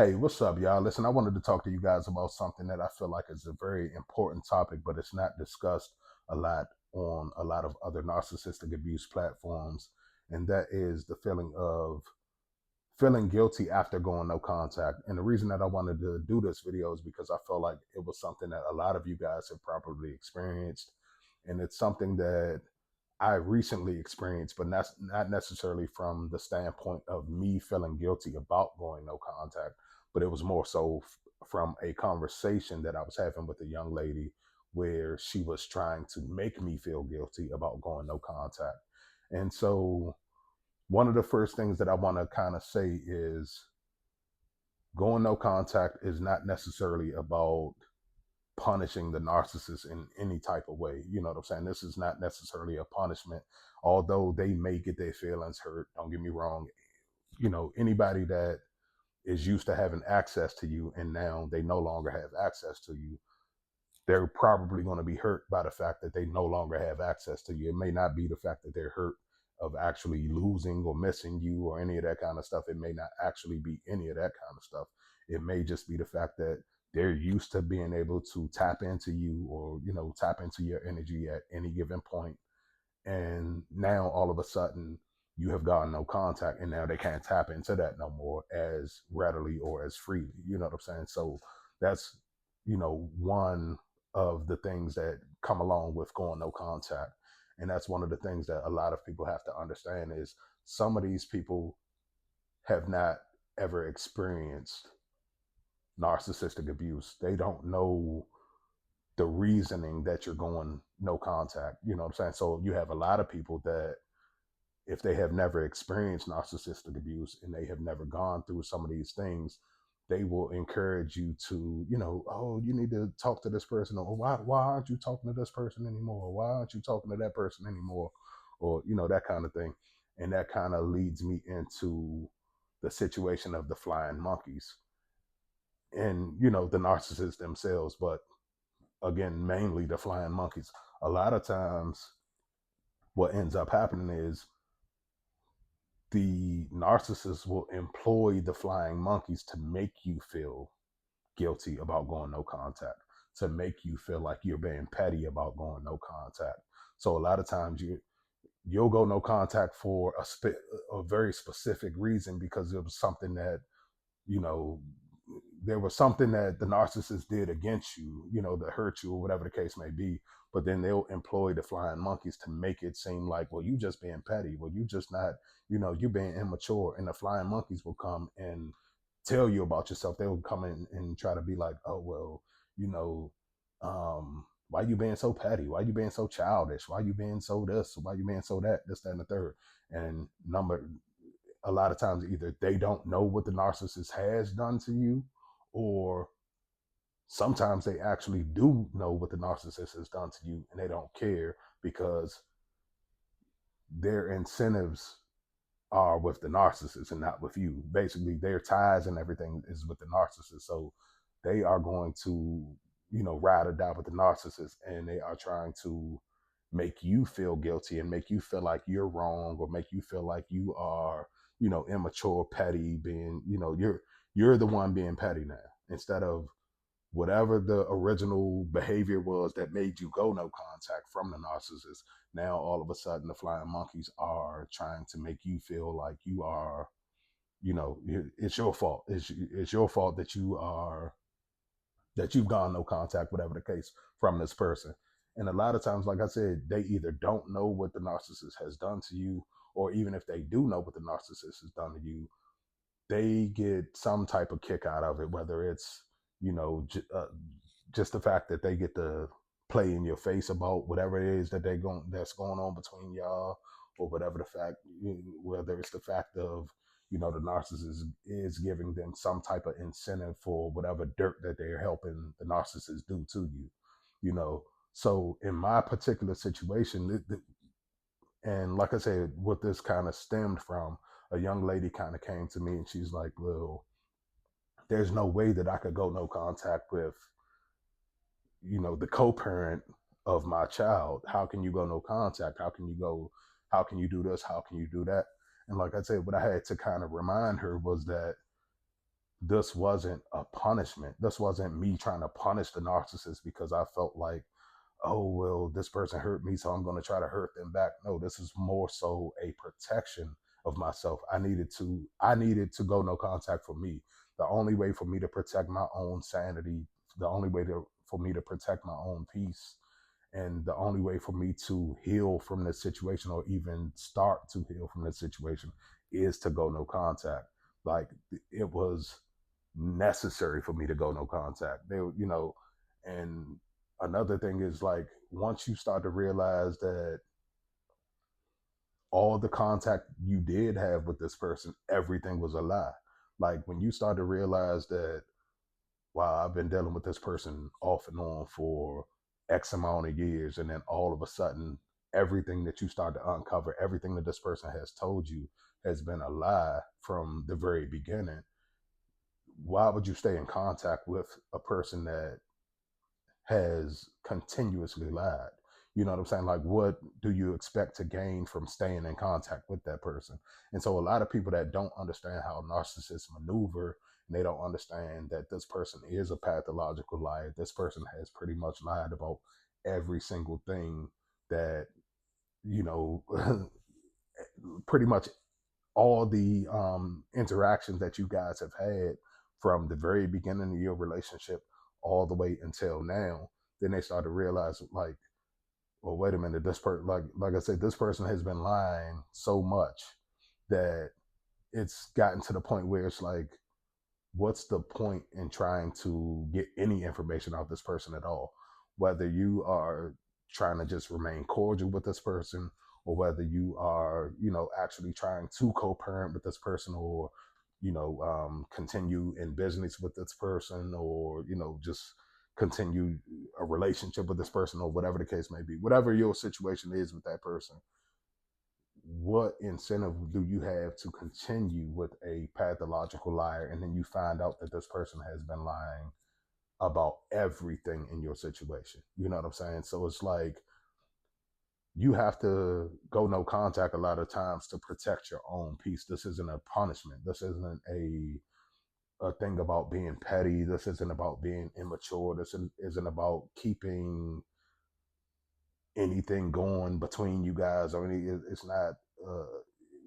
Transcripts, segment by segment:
Hey, what's up, y'all? Listen, I wanted to talk to you guys about something that I feel like is a very important topic, but it's not discussed a lot on a lot of other narcissistic abuse platforms. And that is the feeling of feeling guilty after going no contact. And the reason that I wanted to do this video is because I felt like it was something that a lot of you guys have probably experienced. And it's something that I recently experienced, but not necessarily from the standpoint of me feeling guilty about going no contact, but it was more so from a conversation that I was having with a young lady where she was trying to make me feel guilty about going no contact. And so, one of the first things that I want to kind of say is going no contact is not necessarily about punishing the narcissist in any type of way. You know what I'm saying? This is not necessarily a punishment, although they may get their feelings hurt. Don't get me wrong. Anybody that is used to having access to you and now they no longer have access to you, they're probably going to be hurt by the fact that they no longer have access to you. It may not be the fact that they're hurt of actually losing or missing you or any of that kind of stuff. It may not actually be any of that kind of stuff. It may just be the fact that they're used to being able to tap into you or, tap into your energy at any given point. And now all of a sudden you have gotten no contact and now they can't tap into that no more as readily or as freely. You know what I'm saying? So that's, one of the things that come along with going no contact. And that's one of the things that a lot of people have to understand is some of these people have not ever experienced narcissistic abuse. They don't know the reasoning that you're going no contact. You know what I'm saying? So you have a lot of people that if they have never experienced narcissistic abuse and they have never gone through some of these things, they will encourage you to, oh, you need to talk to this person, or why aren't you talking to this person anymore? Or why aren't you talking to that person anymore? Or, that kind of thing. And that kind of leads me into the situation of the flying monkeys and, the narcissists themselves. But again, mainly the flying monkeys. A lot of times, what ends up happening is the narcissist will employ the flying monkeys to make you feel guilty about going no contact, to make you feel like you're being petty about going no contact. So a lot of times you'll go no contact for a very specific reason because it was something that you know there was something that the narcissist did against you, that hurt you or whatever the case may be. But then they'll employ the flying monkeys to make it seem like, well, you just being petty. Well, you just not, you being immature. And the flying monkeys will come and tell you about yourself. They will come in and try to be like, oh, well, you know, why you being so petty? Why you being so childish? Why you being so this? Why you being so that? This, that, and the third. And a lot of times either they don't know what the narcissist has done to you, or sometimes they actually do know what the narcissist has done to you and they don't care because their incentives are with the narcissist and not with you. Basically, their ties and everything is with the narcissist. So they are going to, ride or die with the narcissist, and they are trying to make you feel guilty and make you feel like you're wrong, or make you feel like you are, immature, petty, being, you're the one being petty now, instead of whatever the original behavior was that made you go no contact from the narcissist. Now all of a sudden the flying monkeys are trying to make you feel like you are, it's your fault. It's your fault that you've gone no contact, whatever the case, from this person. And a lot of times, like I said, they either don't know what the narcissist has done to you, or even if they do know what the narcissist has done to you, they get some type of kick out of it, whether it's, just the fact that they get to play in your face about whatever it is that that's going on between y'all, or whatever the fact, whether it's the fact of, the narcissist is giving them some type of incentive for whatever dirt that they're helping the narcissist do to you, you know. So in my particular situation, and like I said, what this kind of stemmed from, a young lady kind of came to me and she's like, well, there's no way that I could go no contact with, the co-parent of my child. How can you go no contact? How can you do this? How can you do that? And like I said, what I had to kind of remind her was that this wasn't a punishment. This wasn't me trying to punish the narcissist because I felt like, oh, well, this person hurt me, so I'm going to try to hurt them back. No, this is more so a protection of myself. I needed to go no contact for me. The only way for me to protect my own sanity, the only way for me to protect my own peace, and the only way for me to heal from this situation or even start to heal from this situation is to go no contact. Like, it was necessary for me to go no contact. And another thing is, like, once you start to realize that all the contact you did have with this person, everything was a lie. Like, when you start to realize that, wow, I've been dealing with this person off and on for X amount of years, and then all of a sudden, everything that you start to uncover, everything that this person has told you has been a lie from the very beginning. Why would you stay in contact with a person that has continuously lied? You know what I'm saying? Like, what do you expect to gain from staying in contact with that person? And so, a lot of people that don't understand how narcissists maneuver, and they don't understand that this person is a pathological liar. This person has pretty much lied about every single thing that, you know, pretty much all the interactions that you guys have had from the very beginning of your relationship all the way until now. Then they start to realize, like, well, wait a minute, this person, like I said, this person has been lying so much that it's gotten to the point where it's like, what's the point in trying to get any information out of this person at all? Whether you are trying to just remain cordial with this person, or whether you are, actually trying to co-parent with this person, or, continue in business with this person, or, just continue a relationship with this person, or whatever the case may be, whatever your situation is with that person, what incentive do you have to continue with a pathological liar, and then you find out that this person has been lying about everything in your situation? You know what I'm saying? So it's like, you have to go no contact a lot of times to protect your own peace. This isn't a punishment. This isn't a thing about being petty. This isn't about being immature. This isn't about keeping anything going between you guys, or it's not, uh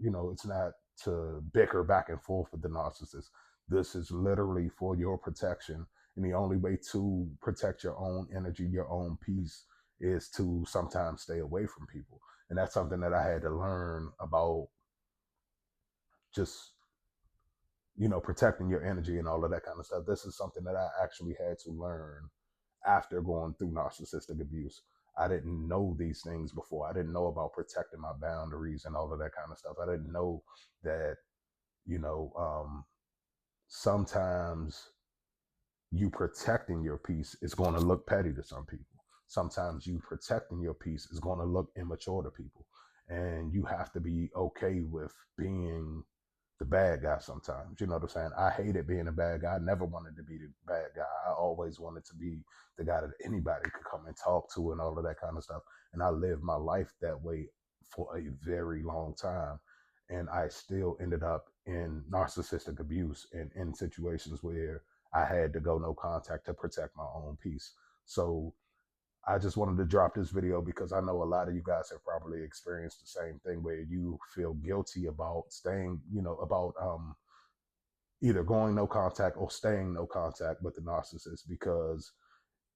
it's not to bicker back and forth with the narcissist. This is literally for your protection, and the only way to protect your own energy, your own peace, is to sometimes stay away from people. And that's something that I had to learn about, just, protecting your energy and all of that kind of stuff. This is something that I actually had to learn after going through narcissistic abuse. I didn't know these things before. I didn't know about protecting my boundaries and all of that kind of stuff. I didn't know that, you know, um, sometimes you protecting your peace is going to look petty to some people. Sometimes you protecting your peace is going to look immature to people. And you have to be okay with being the bad guy sometimes. You know what I'm saying? I hated being a bad guy. I never wanted to be the bad guy. I always wanted to be the guy that anybody could come and talk to and all of that kind of stuff. And I lived my life that way for a very long time. And I still ended up in narcissistic abuse and in situations where I had to go no contact to protect my own peace. So I just wanted to drop this video because I know a lot of you guys have probably experienced the same thing, where you feel guilty about staying, about either going no contact or staying no contact with the narcissist, because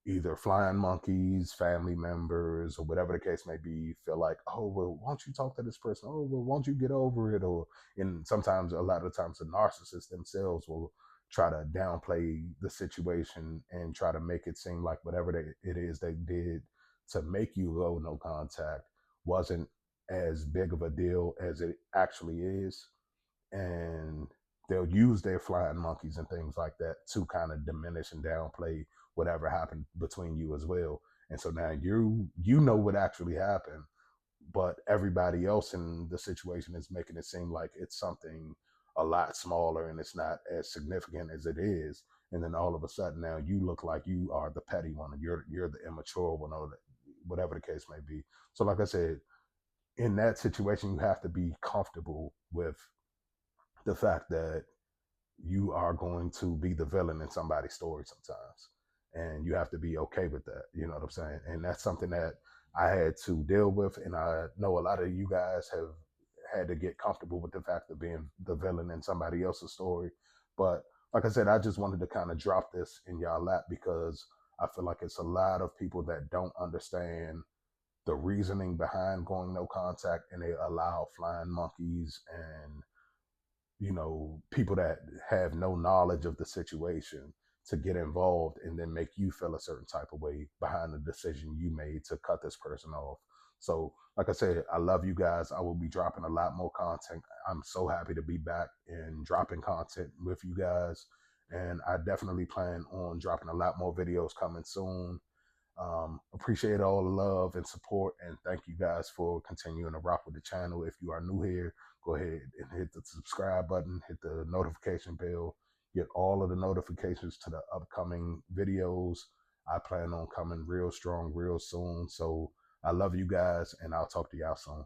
either flying monkeys, family members, or whatever the case may be, feel like, oh, well, why don't you talk to this person? Oh, well, why don't you get over it? Or, and sometimes, a lot of times, the narcissists themselves will try to downplay the situation and try to make it seem like whatever it is they did to make you go no contact wasn't as big of a deal as it actually is. And they'll use their flying monkeys and things like that to kind of diminish and downplay whatever happened between you as well. And so now you know what actually happened, but everybody else in the situation is making it seem like it's something a lot smaller and it's not as significant as it is. And then all of a sudden now you look like you are the petty one, and you're the immature one, or whatever the case may be. So like I said, in that situation, you have to be comfortable with the fact that you are going to be the villain in somebody's story sometimes. And you have to be okay with that. You know what I'm saying? And that's something that I had to deal with. And I know a lot of you guys have had to get comfortable with the fact of being the villain in somebody else's story. But like I said, I just wanted to kind of drop this in y'all lap because I feel like it's a lot of people that don't understand the reasoning behind going no contact, and they allow flying monkeys and people that have no knowledge of the situation to get involved and then make you feel a certain type of way behind the decision you made to cut this person off. So like I said, I love you guys. I will be dropping a lot more content. I'm so happy to be back and dropping content with you guys, and I definitely plan on dropping a lot more videos coming soon. Appreciate all the love and support, and thank you guys for continuing to rock with the channel. If you are new here, go ahead and hit the subscribe button, hit the notification bell, get all of the notifications to the upcoming videos. I plan on coming real strong real soon. So I love you guys, and I'll talk to y'all soon.